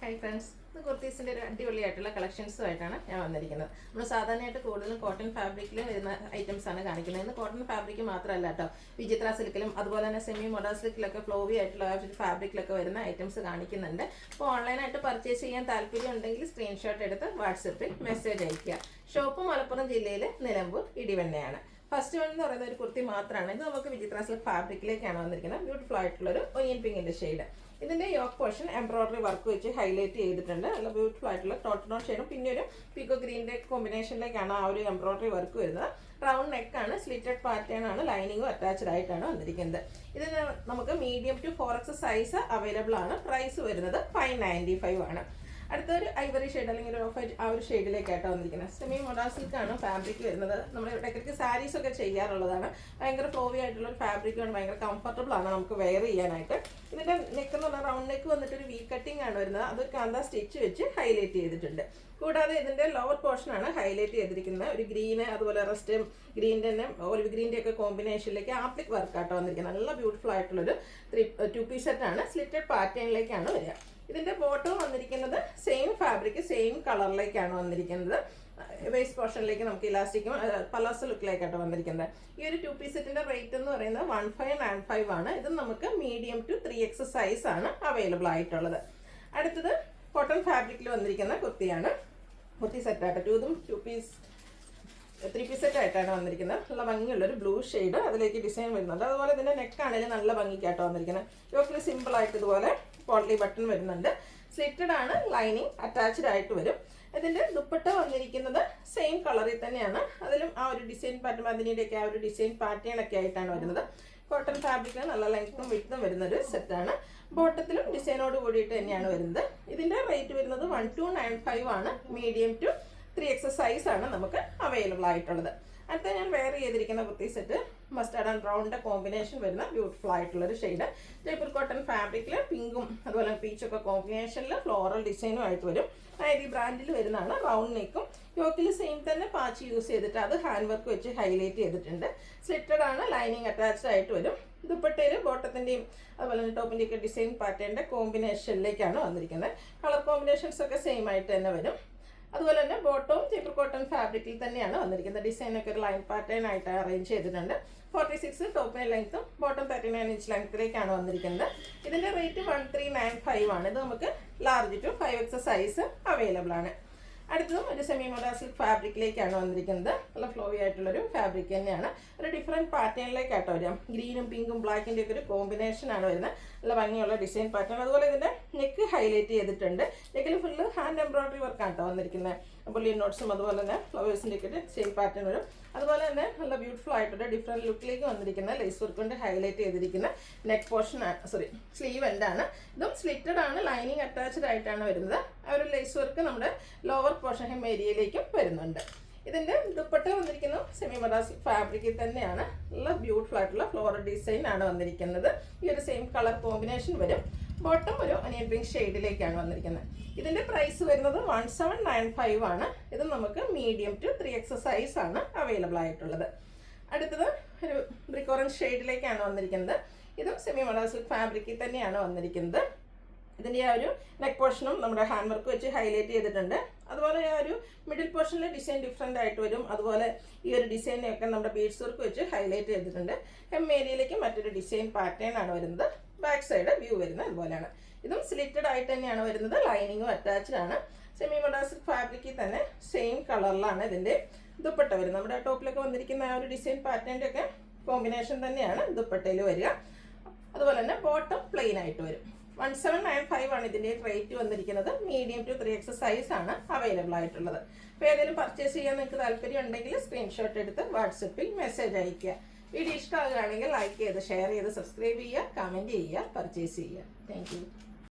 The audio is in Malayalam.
ഹായ് ഫ്രണ്ട്സ്, ഇത് കുർത്തീസിൻ്റെ ഒരു അടിപൊളിയായിട്ടുള്ള കളക്ഷൻസുമായിട്ടാണ് ഞാൻ വന്നിരിക്കുന്നത്. നമ്മൾ സാധാരണയായിട്ട് കൂടുതലും കോട്ടൺ ഫാബ്രിക്കിൽ വരുന്ന ഐറ്റംസാണ് കാണിക്കുന്നത്. ഇന്ന് കോട്ടൺ ഫാബ്രിക് മാത്രമല്ല കേട്ടോ, വിചിത്ര സിൽക്കിലും അതുപോലെ തന്നെ സെമി മോഡ സിൽക്കിലൊക്കെ ഫ്ലോവി ആയിട്ടുള്ള ഫാബ്രിക്കിലൊക്കെ വരുന്ന ഐറ്റംസ് കാണിക്കുന്നുണ്ട്. അപ്പോൾ ഓൺലൈനായിട്ട് പർച്ചേസ് ചെയ്യാൻ താല്പര്യം ഉണ്ടെങ്കിൽ സ്ക്രീൻഷോട്ട് എടുത്ത് വാട്സപ്പിൽ മെസ്സേജ് അയയ്ക്കുക. ഷോപ്പ് മലപ്പുറം ജില്ലയിൽ നിലമ്പൂർ ഇടിവണ്ണയാണ്. ഫസ്റ്റ് വൺ എന്ന് പറയുന്ന ഒരു കുർത്തി മാത്രമാണ്. ഇത് നമുക്ക് വിചിത്ര സിൽക്ക് ഫാബ്രിക്കിലേക്കാണ് വന്നിരിക്കുന്നത്. ബ്യൂട്ടിഫുൾ ആയിട്ടുള്ളൊരു ഒനിയൻ പിങ്കിൻ്റെ ഷെയ്ഡ്. ഇതിൻ്റെ യോക്ക് പോർഷൻ എംബ്രോയിഡറി വർക്ക് വെച്ച് ഹൈലൈറ്റ് ചെയ്തിട്ടുണ്ട്. നല്ല ബ്യൂട്ടിഫുൾ ആയിട്ടുള്ള ടോട്ടൺ ഷെയ്ഡും പിന്നെ ഒരു പിക്കോ ഗ്രീൻ്റെ കോമ്പിനേഷനിലേക്കാണ് ആ ഒരു എംബ്രോയിഡറി വർക്ക് വരുന്നത്. റൗണ്ട് നെക്കാണ്, സ്ലിറ്റഡ് പാറ്റേൺ ആണ്, ലൈനിങ്ങും അറ്റാച്ച്ഡ് ആയിട്ടാണ് വന്നിരിക്കുന്നത്. ഇതിന് നമുക്ക് medium to 4X size available ആണ്. പ്രൈസ് വരുന്നത് 595 ആണ്. അടുത്തൊരു ഐവറി ഷെയ്ഡ് അല്ലെങ്കിൽ ഒരു ഓഫ് വൈറ്റ് ആ ഒരു ഷെയ്ഡിലേക്കായിട്ടാണ് വന്നിരിക്കുന്നത്. സെമി മോഡ സിൽക്കാണ് ഫാബ്രിക് വരുന്നത്. നമ്മൾ ഇടയ്ക്കിടയ്ക്ക് സാരീസ് ഒക്കെ ചെയ്യാറുള്ളതാണ്. ഭയങ്കര ഫ്ലോവി ആയിട്ടുള്ള ഒരു ഫാബ്രിക്കാണ്, ഭയങ്കര കംഫർട്ടബിൾ ആണ് നമുക്ക് വെയർ ചെയ്യാനായിട്ട്. ഇതിൻ്റെ നെക്ക് എന്ന് പറഞ്ഞാൽ റൗണ്ട് നെക്ക് വന്നിട്ട് ഒരു വി കട്ടിംഗ് ആണ് വരുന്നത്. അതൊരു കാന്ത സ്റ്റിച്ച് വെച്ച് ഹൈലൈറ്റ് ചെയ്തിട്ടുണ്ട്. കൂടാതെ ഇതിൻ്റെ ലോവർ പോർഷനാണ് ഹൈലൈറ്റ് ചെയ്തിരിക്കുന്നത്. ഒരു ഗ്രീന് അതുപോലെ റസ്റ്റ് ഗ്രീൻ്റെ തന്നെ ഒലിവ് ഗ്രീൻ്റെ ഒക്കെ കോമ്പിനേഷനിലേക്ക് ആപ്ലിക് വർക്കാട്ടോ വന്നിരിക്കുന്നത്. നല്ല ബ്യൂട്ടിഫുൾ ആയിട്ടുള്ളൊരു 2 പീസ് സെറ്റാണ്. സ്ലിറ്റഡ് പാറ്റേണിലേക്കാണ് വരിക. ഇതിൻ്റെ ബോട്ടം വന്നിരിക്കുന്നത് സെയിം ഫാബ്രിക് സെയിം കളറിലേക്കാണ് വന്നിരിക്കുന്നത്. വേസ്റ്റ് പോർഷനിലേക്ക് നമുക്ക് ഇലാസ്റ്റിക്കും പലാസോ ലുക്കിലേക്കായിട്ട് വന്നിരിക്കുന്നത്. ഈ ഒരു 2 പീസ് സെറ്റിൻ്റെ റേറ്റ് എന്ന് പറയുന്നത് 1595 ആണ്. ഇത് നമുക്ക് മീഡിയം ടു 3X സൈസ് ആണ് അവൈലബിൾ ആയിട്ടുള്ളത്. അടുത്തത് കോട്ടൺ ഫാബ്രിക്കിൽ വന്നിരിക്കുന്ന കുർത്തിയാണ്. കുർത്തി സെറ്റായിട്ട് ഇതും 3 പീസ് സെറ്റായിട്ടാണ് വന്നിരിക്കുന്നത്. നല്ല ഭംഗിയുള്ളൊരു ബ്ലൂ ഷെയ്ഡ്, അതിലേക്ക് ഡിസൈൻ വരുന്നുണ്ട്. അതുപോലെ ഇതിൻ്റെ നെക്കാണെങ്കിലും നല്ല ഭംഗിക്കാട്ടോ വന്നിരിക്കുന്നത്. യോക്കിൽ സിമ്പിളായിട്ട് ഇതുപോലെ പോളി ബട്ടൺ വരുന്നുണ്ട്. സ്ലിറ്റഡ് ആണ്, ലൈനിങ് അറ്റാച്ച്ഡ് ആയിട്ട് വരും. ഇതിൻ്റെ ദുപ്പട്ട വന്നിരിക്കുന്നത് സെയിം കളറിൽ തന്നെയാണ്. അതിലും ആ ഒരു ഡിസൈൻ പാറ്റേൺ, അതിൻ്റെയൊക്കെ ആ ഒരു ഡിസൈൻ പാറ്റേൺ ഒക്കെ ആയിട്ടാണ് വരുന്നത്. കോട്ടൺ ഫാബ്രിക്കിന് നല്ല ലെങ്ത്തും വിഡ്ത്തും വരുന്നൊരു സെറ്റാണ്. ബോട്ടത്തിലും ഡിസൈനോട് കൂടിയിട്ട് തന്നെയാണ് വരുന്നത്. ഇതിൻ്റെ റേറ്റ് വരുന്നത് 1295 ആണ്. മീഡിയം ടു 3X സൈസ് ആണ് നമുക്ക് അവൈലബിൾ ആയിട്ടുള്ളത്. അടുത്ത ഞാൻ വെയർ ചെയ്തിരിക്കുന്ന കുർത്തി സെറ്റ് മസ്റ്റാർഡ് ആൻഡ് ബ്രൗണിൻ്റെ കോമ്പിനേഷൻ വരുന്ന ബ്യൂട്ടിഫുൾ ആയിട്ടുള്ളൊരു ഷെയ്ഡ്. ജയ്പൂർ കോട്ടൺ ഫാബ്രിക്കിൽ പിങ്കും അതുപോലെ പീച്ചൊക്കെ കോമ്പിനേഷനിൽ ഫ്ലോറൽ ഡിസൈനും ആയിട്ട് വരും. ഈ ബ്രാൻഡിൽ വരുന്നതാണ്. റൗണ്ട് നെക്കും യോക്കിൽ സെയിം തന്നെ പാച്ച് യൂസ് ചെയ്തിട്ട് അത് ഹാൻഡ് വർക്ക് വെച്ച് ഹൈലൈറ്റ് ചെയ്തിട്ടുണ്ട്. സ്ലിറ്റഡ് ആണ്, ലൈനിങ് അറ്റാച്ച്ഡ് ആയിട്ട് വരും. ദുപ്പട്ടയിൽ ബോട്ടത്തിൻ്റെയും അതുപോലെ ടോപ്പിൻ്റെയൊക്കെ ഡിസൈൻ പാറ്റേണിൻ്റെ കോമ്പിനേഷനിലേക്കാണ് വന്നിരിക്കുന്നത്. കളർ കോമ്പിനേഷൻസ് ഒക്കെ സെയിം ആയിട്ട് തന്നെ വരും. അതുപോലെ തന്നെ ബോട്ടവും ജയ്പൂർ കോട്ടൺ ഫാബ്രിക്കിൽ തന്നെയാണ് വന്നിരിക്കുന്നത്. ഡിസൈനൊക്കെ ഒരു ലൈൻ പാറ്റേൺ ആയിട്ട് അറേഞ്ച് ചെയ്തിട്ടുണ്ട്. 46 ടോപ്പിന് ലെങ്ത്തും ബോട്ടം 39 ഇഞ്ച് ലെങ്ത്തിലേക്കാണ് വന്നിരിക്കുന്നത്. ഇതിൻ്റെ റേറ്റ് 1395 ആണ്. ഇത് നമുക്ക് large to 5X size available ആണ്. അടുത്തതും ഒരു സെമി മോഡ സിൽക്ക് ഫാബ്രിക്കിലേക്കാണ് വന്നിരിക്കുന്നത്. നല്ല ഫ്ലോവി ആയിട്ടുള്ളൊരു ഫാബ്രിക് തന്നെയാണ്. ഒരു ഡിഫറെൻറ്റ് പാറ്റേണിലേക്കാട്ടോ വരാം. ഗ്രീനും പിങ്കും ബ്ലാക്കിൻ്റെ ഒക്കെ ഒരു കോമ്പിനേഷനാണ് വരുന്നത്. നല്ല ഭംഗിയുള്ള ഡിസൈൻ പാറ്റേൺ. അതുപോലെ ഇതിൻ്റെ നെക്ക് ഹൈലൈറ്റ് ചെയ്തിട്ടുണ്ട്. നെക്കിൽ ഫുള്ള് ഹാൻഡ് എംബ്രോയിഡറി വർക്കാണ് കേട്ടോ വന്നിരിക്കുന്നത്. പുള്ളി നോട്ട്സും അതുപോലെ തന്നെ ഫ്ലവേഴ്സിൻ്റെ ഒക്കെ സെയിം പാറ്റേൺ വരും. അതുപോലെ തന്നെ നല്ല ബ്യൂട്ടിഫുൾ ആയിട്ടൊരു ഡിഫറെൻറ്റ് ലുക്കിലേക്ക് വന്നിരിക്കുന്ന ലേസ് വർക്ക് കൊണ്ട് ഹൈലൈറ്റ് ചെയ്തിരിക്കുന്ന നെക്ക് പോർഷൻ സ്ലീവ് എൻഡാണ്. ഇതും സ്ലിറ്റഡ് ആണ്, ലൈനിങ് അറ്റാച്ച്ഡ് ആയിട്ടാണ് വരുന്നത്. ആ ഒരു ലേസ് വർക്ക് നമ്മുടെ ലോവർ പോർഷൻ ഹെം ഏരിയയിലേക്കും വരുന്നുണ്ട്. ഇതിൻ്റെ ദുപ്പട്ട വന്നിരിക്കുന്ന സെമി മോഡ ഫാബ്രിക്കിൽ തന്നെയാണ്. നല്ല ബ്യൂട്ടിഫുൾ ആയിട്ടുള്ള ഫ്ലോറൽ ഡിസൈൻ ആണ് വന്നിരിക്കുന്നത്. ഈ ഒരു സെയിം കളർ കോമ്പിനേഷൻ വരും. ബോട്ടം ഒരു ഒനിയൻ പിങ്ക് ഷെയ്ഡിലേക്കാണ് വന്നിരിക്കുന്നത്. ഇതിൻ്റെ പ്രൈസ് വരുന്നത് 1795 ആണ്. ഇത് നമുക്ക് മീഡിയം ടു 3X സൈസ് ആണ് അവൈലബിൾ ആയിട്ടുള്ളത്. അടുത്തത് ഒരു ബ്രിക്ക് ഓറഞ്ച് ഷെയ്ഡിലേക്കാണ് വന്നിരിക്കുന്നത്. ഇതും സെമി മോഡ സിൽക്ക് ഫാബ്രിക്കിൽ തന്നെയാണ് വന്നിരിക്കുന്നത്. ഇതിൻ്റെ ആ ഒരു നെക്ക് പോർഷനും നമ്മുടെ ഹാൻഡ് വർക്ക് വെച്ച് ഹൈലൈറ്റ് ചെയ്തിട്ടുണ്ട്. അതുപോലെ ആ ഒരു മിഡിൽ പോർഷനിൽ ഡിസൈൻ ഡിഫറെൻ്റ് ആയിട്ട് വരും. അതുപോലെ ഈ ഒരു ഡിസൈനൊക്കെ നമ്മുടെ ബീഡ്സ് വർക്ക് വെച്ച് ഹൈലൈറ്റ് ചെയ്തിട്ടുണ്ട്. ഹെം ഏരിയയിലേക്ക് മറ്റൊരു ഡിസൈൻ പാറ്റേൺ ആണ് വരുന്നത്. ബാക്ക് സൈഡ് വ്യൂ വരുന്നത് അതുപോലെയാണ്. ഇതും സ്ലിറ്റഡ് ആയിട്ട് തന്നെയാണ് വരുന്നത്. ലൈനിങ്ങും അറ്റാച്ച്ഡ് ആണ്. സെമി മോഡ സിൽക്ക് ഫാബ്രിക്കിൽ തന്നെ സെയിം കളറിലാണ് ഇതിൻ്റെ ദുപ്പട്ട വരുന്നത്. നമ്മുടെ ടോപ്പിലൊക്കെ വന്നിരിക്കുന്ന ആ ഒരു ഡിസൈൻ പാറ്റേണിൻ്റെ ഒക്കെ കോമ്പിനേഷൻ തന്നെയാണ് ദുപ്പട്ടയിൽ വരിക. അതുപോലെ തന്നെ ബോട്ടം പ്ലെയിൻ ആയിട്ട് വരും. 1795 ആണ് ഇതിൻ്റെ റേറ്റ് വന്നിരിക്കുന്നത്. മീഡിയം ടു 3X സൈസ് ആണ് അവൈലബിൾ ആയിട്ടുള്ളത്. അപ്പോൾ ഏതെങ്കിലും പർച്ചേസ് ചെയ്യാൻ നിങ്ങൾക്ക് താല്പര്യം ഉണ്ടെങ്കിൽ സ്ക്രീൻഷോട്ട് എടുത്ത് വാട്സപ്പിൽ മെസ്സേജ് അയയ്ക്കുക. വീഡിയോ ഇഷ്ടമാകുകയാണെങ്കിൽ ലൈക്ക് ചെയ്ത് ഷെയർ ചെയ്ത് സബ്സ്ക്രൈബ് ചെയ്യുക, കമൻറ്റ് ചെയ്യുക, പർച്ചേസ് ചെയ്യുക. Thank you.